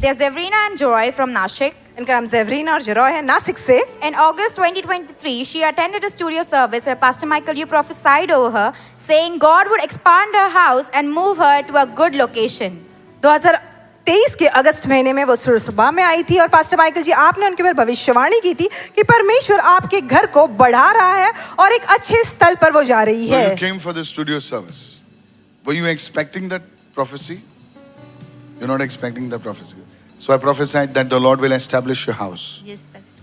They're Zevrina and Joy from Nashik. इनका नाम ज़ेवरीना और जरॉय है, नासिक से. In August 2023, she attended a studio service where Pastor Michael, you prophesied over her, saying God would expand her house and move her to a good location. 2023 के अगस्त महीने में वो सुरसबा में आई थी और पास्टर माइकल जी आपने उनके ऊपर भविष्यवाणी की थी कि परमेश्वर आपके घर को बढ़ा रहा है और एक अच्छे स्थल पर वो जा रही है. When you came for the studio service, were you expecting that prophecy? You're not expecting that prophecy. So I prophesied that the Lord will establish your house. Yes, Pastor.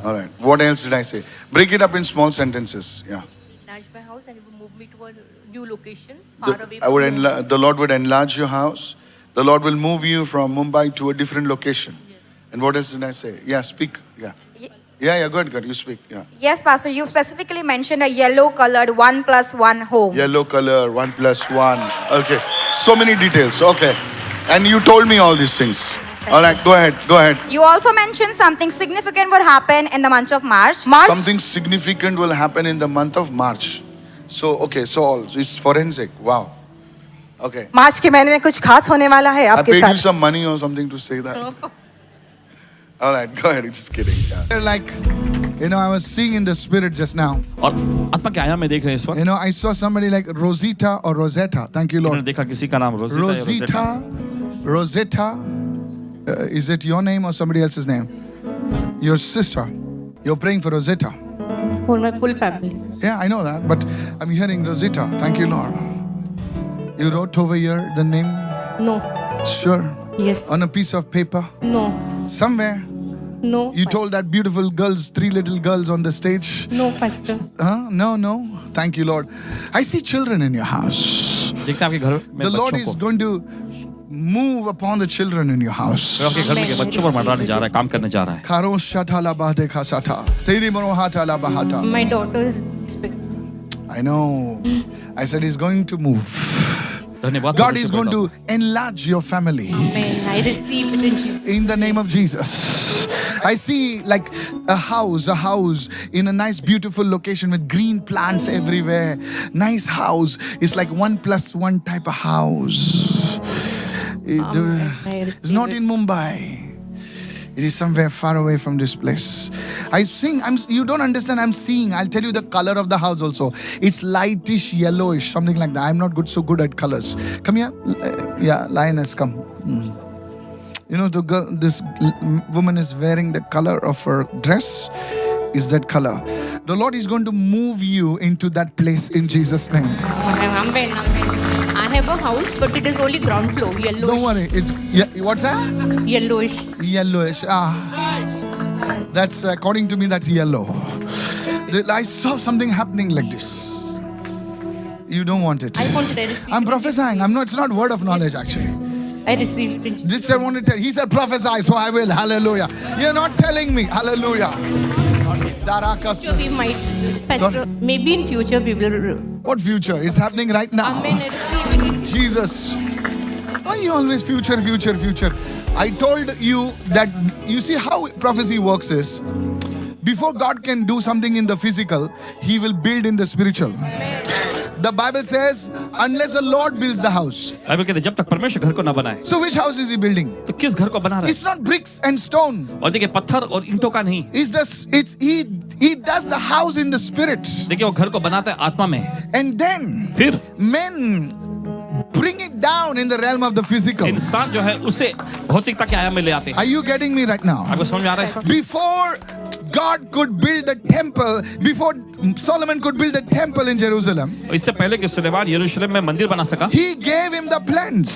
All right. What else did I say? Break it up in small sentences. Yeah. Enlarge my house and it will move me to a new location, far away I would from the Lord would enlarge your house. The Lord will move you from Mumbai to a different location. Yes. And what else did I say? Yeah, speak. Yeah. Ye- Yeah, good. You speak. Yeah. Yes, Pastor, you specifically mentioned a yellow colored 1+1 home. Yellow color, 1+1. Okay. So many details. Okay. And you told me all these things. All right, go ahead. You also mentioned something significant would happen in the month of March. Something significant will happen in the month of March. So, okay, so it's forensic. Wow. Okay. मार्च के महीने में कुछ खास होने वाला है I आपके paid you साथ. some money or something to say that. All right, go ahead. Just kidding. Yeah. Like, I was seeing in the spirit just now. और आत्मा के आयाम में देख रहे हैं इस वक्त. I saw somebody like Rosita or Rosetta. Thank you, मैंने Lord. देखा किसी का नाम रोज़िटा या रोज़ेटा. Rosetta. Is it your name or somebody else's name? Your sister. You're praying for Rosetta. for my full family. Yeah, I know that, but I'm hearing Rosetta. Thank you, Lord. You wrote over here the name? No. Sure. Yes. On a piece of paper? No. Somewhere? No. You told that beautiful girls, 3 little girls on the stage? No, Pastor. No. Thank you, Lord. I see children in your house. देखते हैं आपके घर में The Lord बच्चों is को. going to move upon the children in your house. वो आपके घर में के बच्चों पर मंडराने जा रहा है, काम करने जा रहा है. Karo shatala bahde sata. Teri monohata la bahata. My daughter is. I know. I said he's going to move. धन्यवाद. God is going to enlarge your family. Amen. I receive it in Jesus. In the name of Jesus. I see like a house in a nice beautiful location with green plants everywhere. Nice house. It's like 1+1 type of house. It's not in Mumbai. It is somewhere far away from this place. You don't understand, I'm seeing. I'll tell you the color of the house also. It's lightish, yellowish, something like that. I'm not so good at colors. Come here. Yeah, lioness, come. This woman is wearing the color of her dress. Is that color. The Lord is going to move you into that place in Jesus' name. Amen. I have a house, but it is only ground floor. Yellowish. Don't worry. What's that? Yellowish. Yellowish. That's according to me, that's yellow. I saw something happening like this. You don't want it. I wanted to receive I'm it. prophesying. It's not word of knowledge actually. I receive it in Jesus. This I want to tell. He said prophesy, so I will. Hallelujah. You're not telling me. Hallelujah. We might, Pastor, maybe in future we will. What future? It's happening right now. Amen. I receive it in Jesus. Why you always future? I told you that, you see how prophecy works is, before God can do something in the physical, He will build in the spiritual. The Bible says, unless the Lord builds the house. Bible कहते हैं जब तक परमेश्वर घर को ना बनाए, So which house is He building? तो किस घर को बना रहा It's not bricks and stone. है? और देखिए पत्थर और ईंटों का नहीं. He does the house in the spirit. देखिए वो घर को बनाता है आत्मा में. And then फिर men bring it down in the realm of the physical. इंसान जो है उसे भौतिकता के आयाम में ले आते हैं. Are you getting me right now? आपको समझ में आ रहा है इस वक्त? Before God could build the temple, before Solomon could build the temple in Jerusalem, इससे पहले कि सुलेमान यरूशलेम में मंदिर बना सका, He gave him the plans.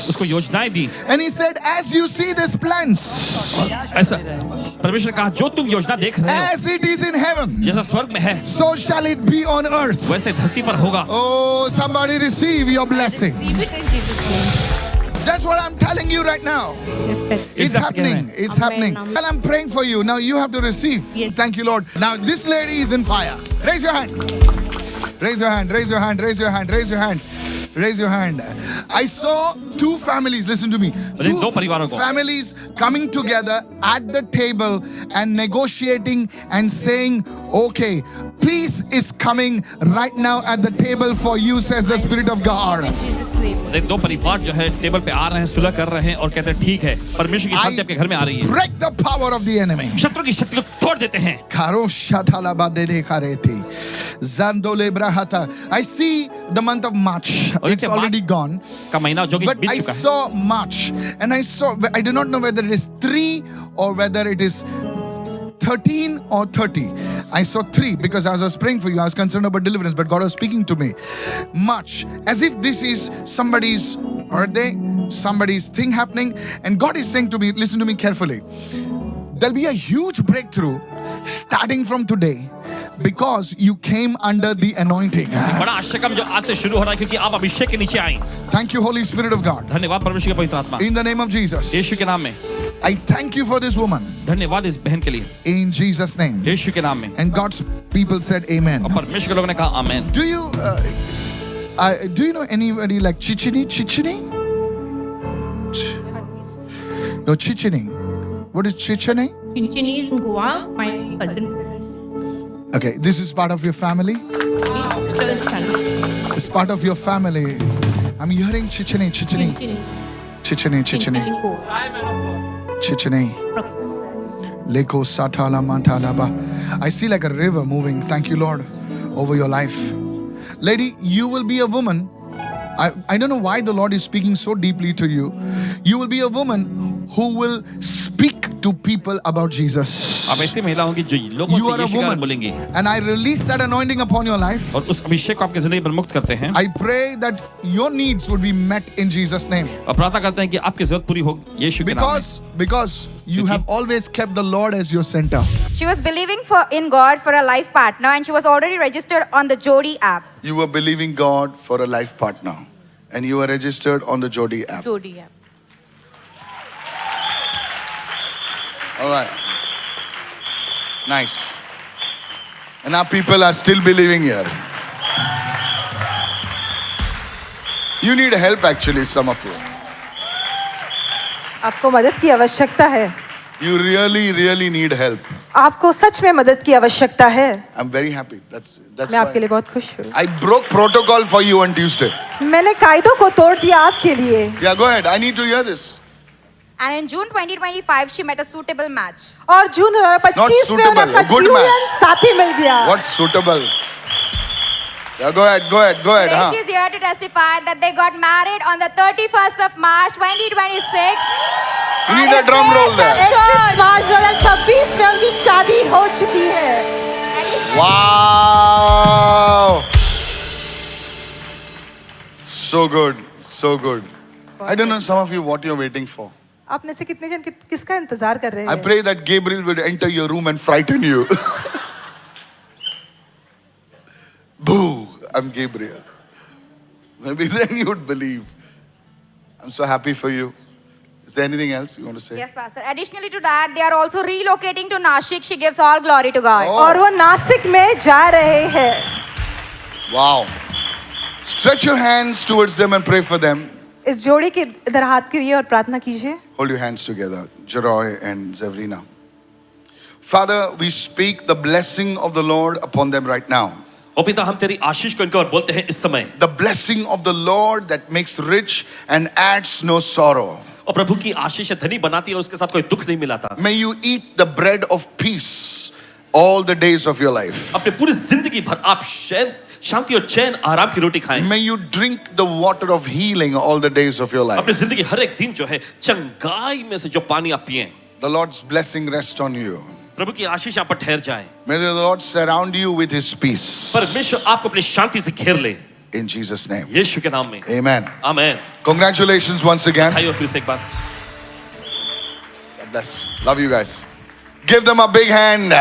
उसको योजनाएं दी. And He said, as you see these plans, ऐसा परमेश्वर ने कहा जो तुम योजना देख रहे हो as it is in heaven, जैसा स्वर्ग में है so shall it be on earth. वैसे धरती पर होगा. Oh, somebody receive your blessing. receive it in Jesus' name. That's what I'm telling you right now. Yes, Pastor. It's happening. It's Amen, happening. amen. And I'm praying for you. Now you have to receive. Yes. Thank you, Lord. Now this lady is in fire. Raise your hand. Raise your hand. Raise your hand. Raise your hand. Raise your hand. Raise your hand. I saw 2 families. Listen to me. दो परिवारों को. Families coming together at the table and negotiating and saying, Okay, peace is coming right now at the table for you, says the Spirit of God. In Jesus' name. देख दो परिवार जो है table पे आ रहे हैं, सुलह कर रहे हैं और कहते हैं ठीक है, परमेश्वर की शांति आपके घर में आ रही है। break the power of the enemy. शत्रु की शक्ति को तोड़ देते हैं। Karo shatala badede kareti. Zandole brahata. I see the month of March. और It's देखिए, already मार्च gone. का महीना जो कि But बीत I चुका है। saw March and I do not know whether it is 3 or whether it is 13 or 30. I saw 3 because as I was praying for you, I was concerned about deliverance, but God was speaking to me. March, as if this is somebody's birthday, somebody's thing happening, and God is saying to me, listen to me carefully. There'll be a huge breakthrough starting from today because you came under the anointing. बड़ा आश्चर्य जो आज से शुरू हो रहा है क्योंकि आप अभिषेक के नीचे आए। Thank you, Holy Spirit of God. धन्यवाद परमेश्वर के पवित्र आत्मा। In the name of Jesus, यीशु के नाम में I thank you for this woman. धन्यवाद इस बहन के लिए, In Jesus' name. यीशु के नाम में। And God's people said amen. और परमेश्वर के लोगों ने कहा आमेन। Do you know anybody like Chichini? Your Chichini. What is Chichini? Chinchini in Goa, my cousin. Okay, this is part of your family. Sister's son. It's part of your family. I'm hearing Chichini. Chinchini. Chichini. Leko Satala Mantalaba. I see like a river moving. Thank you, Lord, over your life. Lady, you will be a woman. I don't know why the Lord is speaking so deeply to you. You will be a woman who will speak to people about Jesus. आप ऐसी महिला होंगी जो लोगों You से are a यीशु के बारे में woman, बोलेंगी and I release that anointing upon your life. और उस अभिषेक को आपकी जिंदगी पर मुक्त करते हैं I pray that your needs would be met in Jesus' name. और प्रार्थना करते हैं कि आपकी जरूरत पूरी हो यीशु के नाम में। Because you have always kept the Lord as your center. She was believing in God for a life partner and she was already registered on the Jodi app. You were believing God for a life partner, and you were registered on the Jodi app. Jodi app. All right. Nice. And now people are still believing here. You need help actually, some of you. आपको मदद की आवश्यकता है। You really need help. आपको सच में मदद की आवश्यकता है। I'm very happy. That's मैं आपके लिए why बहुत खुश हूँ। I broke protocol for you on Tuesday. मैंने कायदों को तोड़ दिया आपके लिए। Yeah, go ahead. I need to hear this. And in June 2025, she met a suitable match. और जून 2025 में उन्हें suitable, अपना good जीवन match. साथी मिल गया। What's suitable? Yeah, go ahead. Today Huh? she's here to testify that they got married on the 31st of March 2026. You need And a it drum roll is there. a church. मार्च 2026 में उनकी शादी हो चुकी है। Wow! So good, so good. I don't know some of you what you're waiting for. आप में से कितने जन किसका इंतजार कर रहे I हैं? pray that Gabriel will enter your room and frighten you. Boo! I'm Gabriel. Maybe then you would believe. I'm so happy for you. Is there anything else you want to say? Yes, Pastor. Additionally to that, they are also relocating to Nashik. She gives all glory to God. Oh. और वो नासिक में जा रहे हैं। Wow. Stretch your hands towards them and pray for them. इस जोड़ी के इधर हाथ करिए और प्रार्थना कीजिए। Hold your hands together, Jeroy and Zevrina. Father, we speak the blessing of the Lord upon them right now. ओ पिता हम तेरी आशीष को इनको और बोलते हैं इस समय The blessing of the Lord that makes rich and adds no sorrow. और प्रभु की आशीष धनी बनाती है और उसके साथ कोई दुख नहीं मिलाता। May you eat the bread of peace all the days of your life. अपने पूरी जिंदगी भर आप शांति और चैन आराम की रोटी खाएं। May you drink the water of healing all the days of your life. अपनी जिंदगी हर एक दिन जो है चंगाई में से जो पानी आप पिएं। The Lord's blessing rest on you. प्रभु की आशीष आप पर ठहर जाए। May the Lord surround you with His peace. परमेश्वर आपको अपनी शांति से घेर ले। In Jesus' name. यीशु के नाम में। Amen. आमेन। Congratulations once again. भाइयों फिर से एक बार। God bless. Love you guys. Give them a big hand.